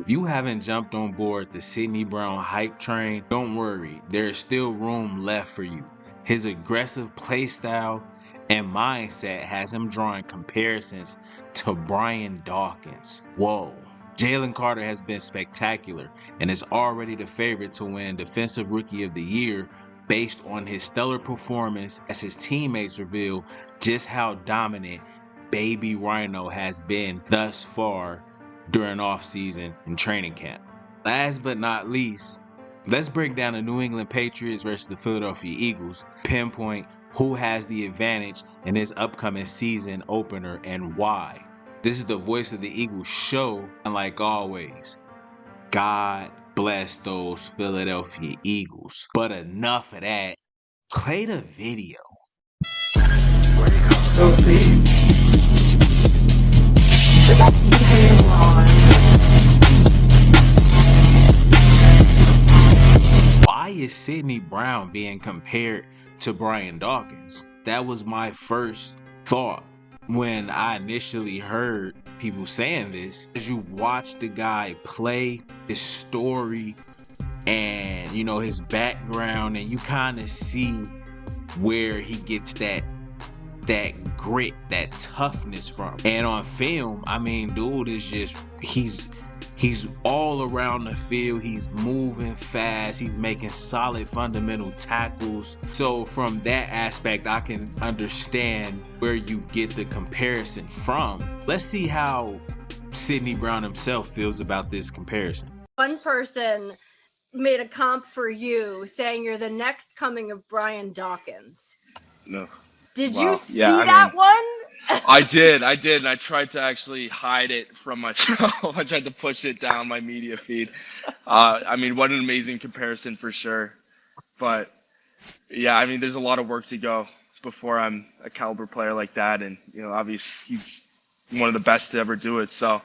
If you haven't jumped on board the Sydney Brown hype train, don't worry, there is still room left for you. His aggressive play style and mindset has him drawing comparisons to BRIAN DAWKINS. Whoa. Jalen Carter has been spectacular and is already the favorite to win Defensive Rookie of the Year based on his stellar performance as his teammates reveal just how dominant baby Rhino has been thus far during offseason and training camp. Last but not least, let's break down the New England Patriots versus the Philadelphia Eagles, pinpoint who has the advantage in this upcoming season opener and why. This is the Voice of the Eagles show, and like always, God bless those Philadelphia Eagles. But enough of that. Play the video. Why is Sydney Brown being compared to BRIAN DAWKINS? That was my first thought when I initially heard people saying this. As you watch the guy play, his story, and you know his background, and you kind of see where he gets that grit, that toughness from. And on film, I mean, dude is just, he's all around the field. He's moving fast. He's making solid fundamental tackles. So from that aspect, I can understand where you get the comparison from. Let's see how Sydney Brown himself feels about this comparison. One person made a comp for you saying you're the next coming of BRIAN DAWKINS. No. Did you see that one? I did. And I tried to actually hide it from myself. I tried to push it down my media feed. I mean, what an amazing comparison for sure. But yeah, I mean, there's a lot of work to go before I'm a caliber player like that. And, you know, obviously he's one of the best to ever do it. So,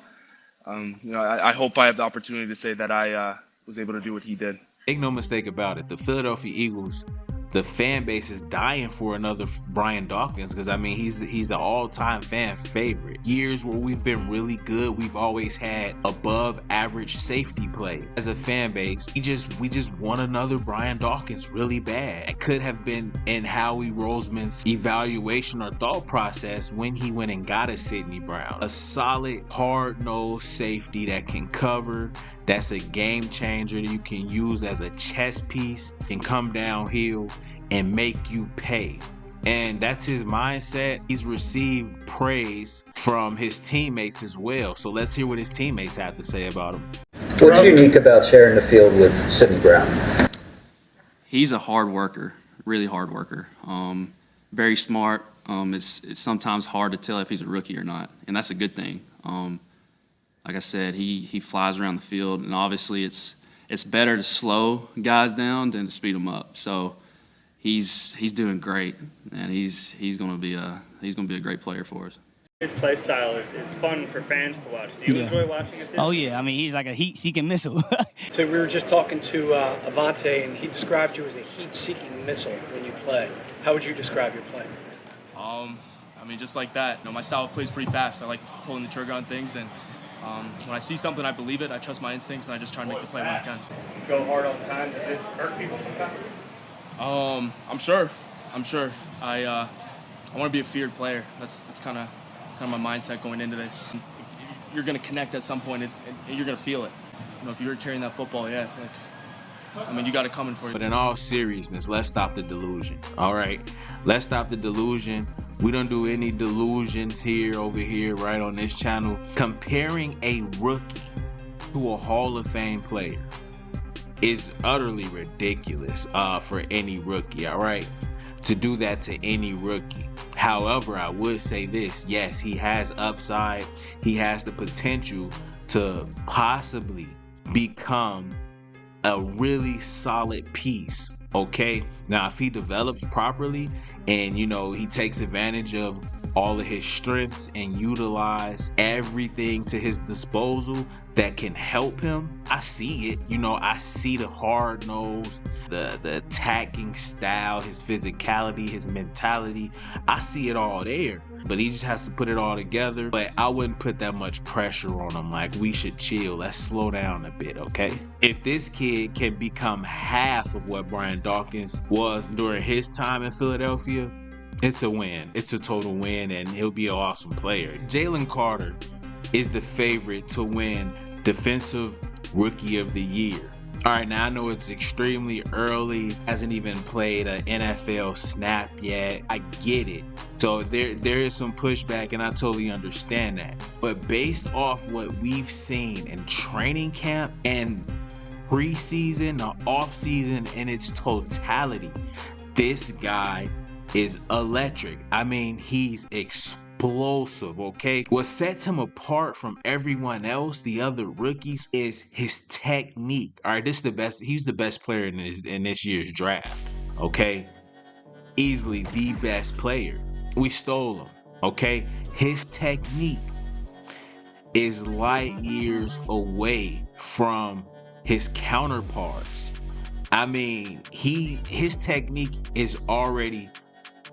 you know, I hope I have the opportunity to say that I was able to do what he did. Make no mistake about it. The Philadelphia Eagles, the fan base is dying for another BRIAN DAWKINS because, I mean, he's an all-time fan favorite. Years where we've been really good, we've always had above average safety play. As a fan base, we just want another BRIAN DAWKINS really bad. It could have been in Howie Roseman's evaluation or thought process when he went and got a Sydney Brown. A solid, hard-nosed safety that can cover, that's a game changer that you can use as a chess piece, can come downhill and make you pay. And that's his mindset. He's received praise from his teammates as well. So let's hear what his teammates have to say about him. What's unique about sharing the field with Sydney Brown? He's a hard worker, really hard worker. Very smart. It's sometimes hard to tell if he's a rookie or not, and that's a good thing. Like I said, he flies around the field, and obviously it's better to slow guys down than to speed them up. So he's doing great, and he's gonna be a great player for us. His play style is fun for fans to watch. Do you enjoy watching it too? Oh yeah, I mean he's like a heat-seeking missile. So we were just talking to Avante, and he described you as a heat-seeking missile when you play. How would you describe your play? I mean, just like that. You know, my style of play is pretty fast. I like pulling the trigger on things, and when I see something, I believe it. I trust my instincts, and I just try to make the play when I can. You go hard all the time. Does it hurt people sometimes? I'm sure. I want to be a feared player. That's kind of my mindset going into this. You're going to connect at some point, and you're going to feel it. You know, if you're carrying that football, yeah. I mean, you got it coming for you. But in all seriousness, let's stop the delusion. All right, let's stop the delusion. We don't do any delusions over here, right, on this channel. Comparing a rookie to a Hall of Fame player is utterly ridiculous for any rookie, all right? To do that to any rookie. However, I would say this. Yes, he has upside. He has the potential to possibly become a really solid piece, okay? Now, if he develops properly and, you know, he takes advantage of all of his strengths and utilize everything to his disposal, that can help him. I see it. You know, I see the hard nose, the attacking style, his physicality, his mentality. I see it all there. But he just has to put it all together. But I wouldn't put that much pressure on him. Like, we should chill. Let's slow down a bit, okay? If this kid can become half of what BRIAN DAWKINS was during his time in Philadelphia, it's a win. It's a total win, and he'll be an awesome player. Jalen Carter is the favorite to win Defensive Rookie of the Year. All right, now I know it's extremely early, hasn't even played an NFL snap yet. I get it. So there is some pushback, and I totally understand that. But based off what we've seen in training camp and preseason, the offseason in its totality, this guy is electric. I mean, he's explosive, okay? What sets him apart from everyone else, the other rookies, is his technique. All right, this is the best. He's the best player in this year's draft, okay? Easily the best player. We stole him, okay? His technique is light years away from his counterparts. I mean, his technique is already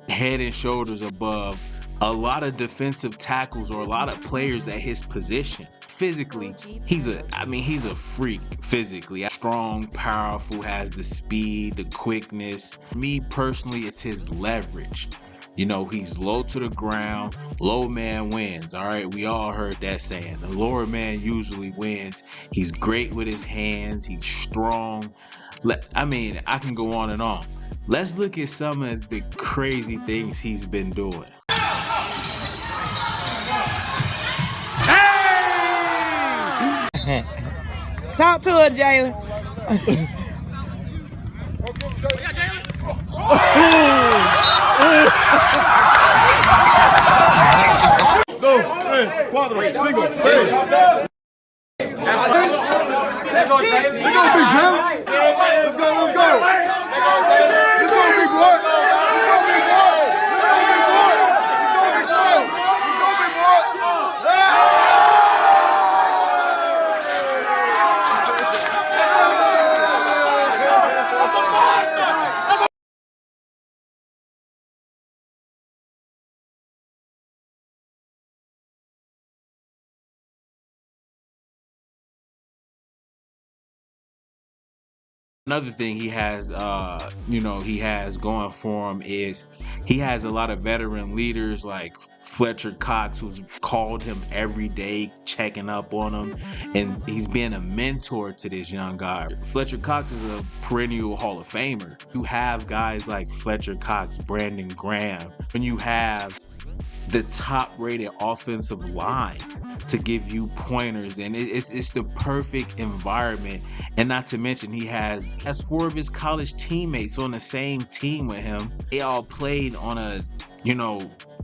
head and shoulders above a lot of defensive tackles or a lot of players at his position. Physically, he's a freak physically. Strong, powerful, has the speed, the quickness. Me personally, it's his leverage. You know, he's low to the ground, low man wins. All right, we all heard that saying. The lower man usually wins. He's great with his hands. He's strong. I mean, I can go on and on. Let's look at some of the crazy things he's been doing. Hey! Talk to her, Jalen. Go, cuatro, cinco, seis. Let's go, big Jalen. Let's go. Let's go, big boy. Another thing he has, he has going for him is he has a lot of veteran leaders like Fletcher Cox, who's called him every day, checking up on him, and he's been a mentor to this young guy. Fletcher Cox is a perennial Hall of Famer. You have guys like Fletcher Cox, Brandon Graham, when you have the top-rated offensive line to give you pointers, and it's the perfect environment. And not to mention, he has 4 of his college teammates on the same team with him. They all played on a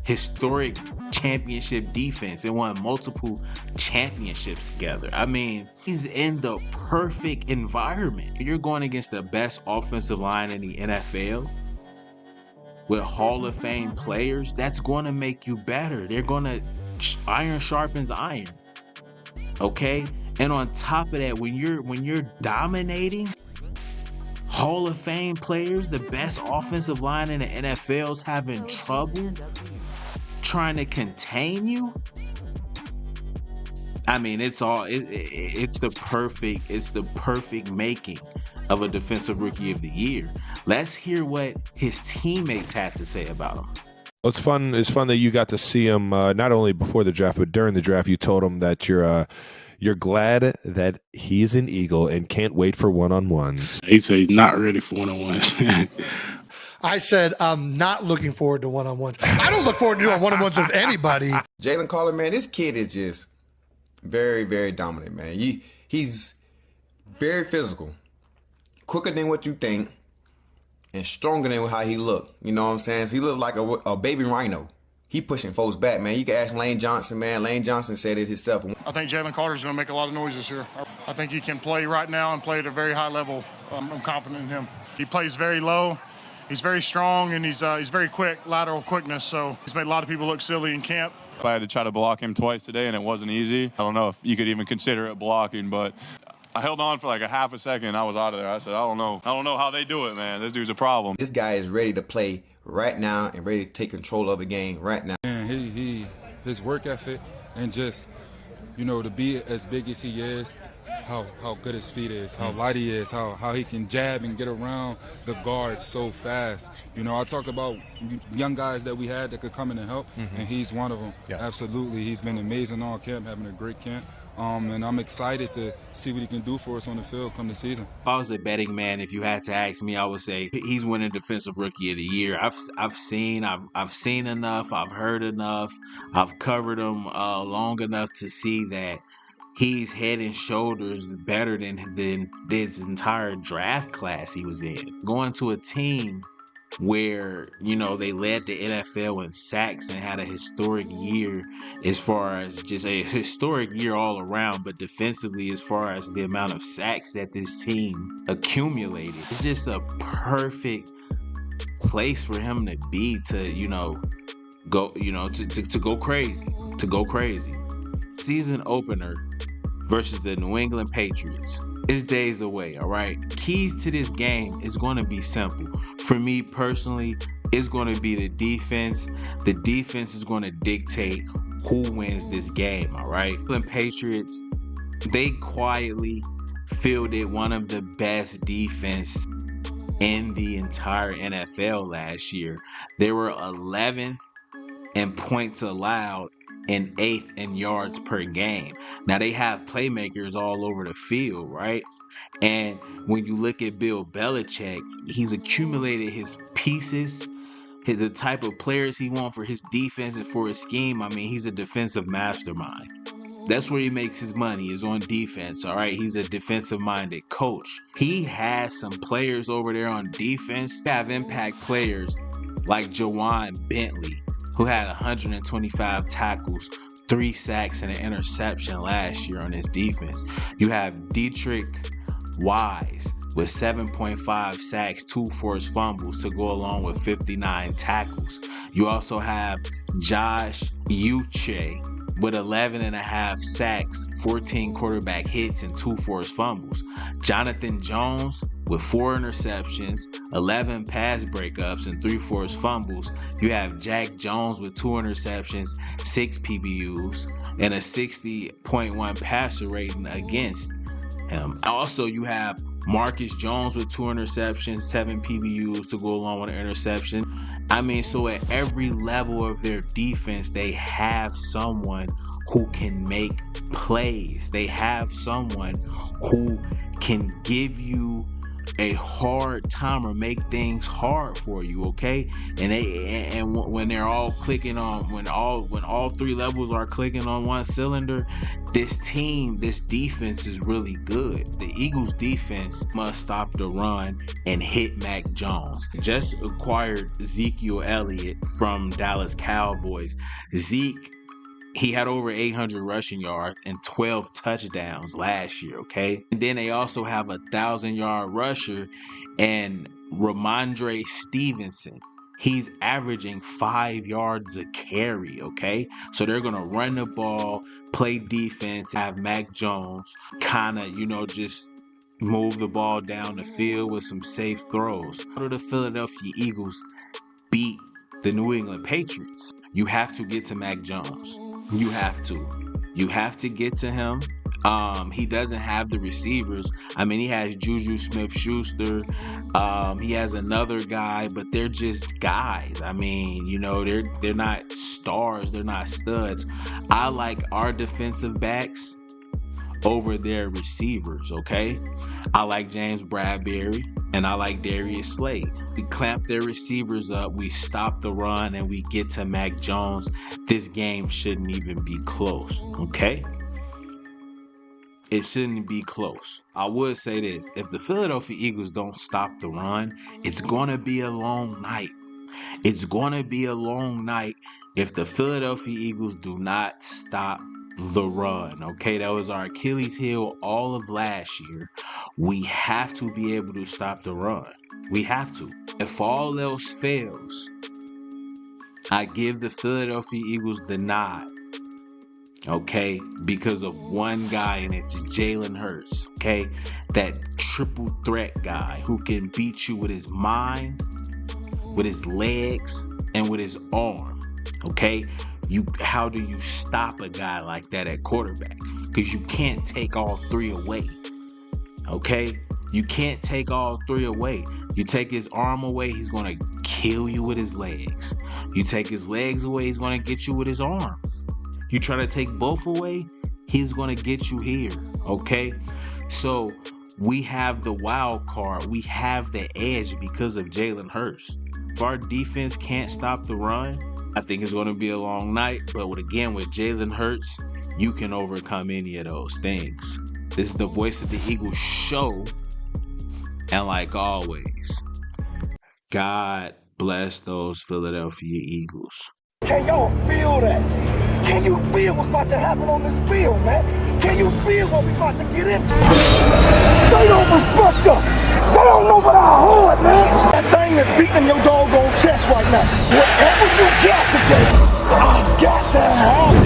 historic championship defense and won multiple championships together. I mean, he's in the perfect environment. You're going against the best offensive line in the NFL with Hall of Fame players. That's going to make you better. They're going to iron sharpens iron, okay? And on top of that, when you're dominating Hall of Fame players, the best offensive line in the NFL's having trouble trying to contain you. I mean, it's the perfect making of a Defensive Rookie of the Year. Let's hear what his teammates had to say about him. Well, it's fun. It's fun that you got to see him not only before the draft, but during the draft. You told him that you're glad that he's an Eagle and can't wait for one-on-ones. He said he's not ready for one-on-ones. I said I'm not looking forward to one-on-ones. I don't look forward to doing one-on-ones with anybody. Jalen Carter, man, this kid is just very, very dominant, man. He's very physical, quicker than what you think, and stronger than how he looked. You know what I'm saying? So he looked like a baby Rhino. He pushing folks back, man. You can ask Lane Johnson, man. Lane Johnson said it himself. I think Jalen Carter's going to make a lot of noise this year. I think he can play right now and play at a very high level. I'm confident in him. He plays very low. He's very strong, and he's very quick, lateral quickness. So he's made a lot of people look silly in camp. I had to try to block him twice today, and it wasn't easy. I don't know if you could even consider it blocking, but I held on for like a half a second, and I was out of there. I said, I don't know how they do it, man. This dude's a problem. This guy is ready to play right now and ready to take control of the game right now. And his work ethic and just, to be as big as he is, how good his feet is, how light he is, how he can jab and get around the guards so fast. I talk about young guys that we had that could come in and help, and he's one of them. Yeah. Absolutely. He's been amazing all camp, having a great camp. And I'm excited to see what he can do for us on the field come the season. If I was a betting man, if you had to ask me, I would say he's winning Defensive Rookie of the Year. I've seen enough, I've heard enough, I've covered him long enough to see that he's head and shoulders better than his entire draft class he was in. Going to a team where, they led the NFL in sacks and had a historic year as far as just a historic year all around, but defensively as far as the amount of sacks that this team accumulated. It's just a perfect place for him to be to, go, to go crazy. Season opener versus the New England Patriots. It's days away, all right? Keys to this game is going to be simple. For me personally, it's going to be the defense. The defense is going to dictate who wins this game, all right? The England Patriots, they quietly fielded one of the best defense in the entire NFL last year. They were 11th in points allowed and 8th in yards per game. Now they have playmakers all over the field, right? And when you look at Bill Belichick, he's accumulated his pieces, the type of players he wants for his defense and for his scheme. I mean, he's a defensive mastermind. That's where he makes his money, is on defense, all right? He's a defensive-minded coach. He has some players over there on defense that have impact players like Jawan Bentley, who had 125 tackles, 3 sacks, and an interception last year on his defense. You have Dietrich Wise with 7.5 sacks, 2 forced fumbles to go along with 59 tackles. You also have Josh Uche with 11.5 sacks, 14 quarterback hits, and 2 forced fumbles. Jonathan Jones with 4 interceptions, 11 pass breakups, and 3 forced fumbles. You have Jack Jones with 2 interceptions, 6 PBUs, and a 60.1 passer rating against him. Also, you have Marcus Jones with 2 interceptions, 7 PBUs to go along with an interception. I mean, so at every level of their defense, they have someone who can make plays. They have someone who can give you a hard time or make things hard for you, okay? And when they're all clicking on, when all 3 levels are clicking on one cylinder, this defense is really good. The Eagles defense must stop the run and hit Mac Jones. Just acquired Ezekiel Elliott from Dallas Cowboys. Zeke, he had over 800 rushing yards and 12 touchdowns last year, okay? And then they also have a 1,000-yard rusher and Ramondre Stevenson. He's averaging 5 yards a carry, okay? So they're going to run the ball, play defense, have Mac Jones kind of, just move the ball down the field with some safe throws. How do the Philadelphia Eagles beat the New England Patriots? You have to get to Mac Jones. You have to get to him. He doesn't have the receivers. I mean, he has Juju Smith-Schuster. He has another guy, but they're just guys. I mean, they're not stars. They're not studs. I like our defensive backs over their receivers, okay? I like James Bradbury and I like Darius Slade. We clamp their receivers up, we stop the run, and we get to Mac Jones. This game shouldn't even be close, okay? It shouldn't be close. I would say this: if the Philadelphia Eagles don't stop the run, it's going to be a long night. It's going to be a long night if the Philadelphia Eagles do not stop the run, okay? That was our Achilles heel all of last year. We have to be able to stop the run. We have to. If all else fails, I give the Philadelphia Eagles the nod, okay, because of one guy, and it's Jalen Hurts, okay? That triple threat guy who can beat you with his mind, with his legs, and with his arm, okay? How do you stop a guy like that at quarterback? Because you can't take all three away, okay? You can't take all three away. You take his arm away, he's going to kill you with his legs. You take his legs away, he's going to get you with his arm. You try to take both away, he's going to get you here, okay? So we have the wild card. We have the edge because of Jalen Hurts. If our defense can't stop the run, I think it's going to be a long night. But with Jalen Hurts, you can overcome any of those things. This is the Voice of the Eagles show. And like always, God bless those Philadelphia Eagles. Can y'all feel that? Can you feel what's about to happen on this field, man? Can you feel what we about to get into? They don't respect us. They don't know about our heart, man. That thing is beating in your doggone chest right now. Whatever you got today, I got to have it.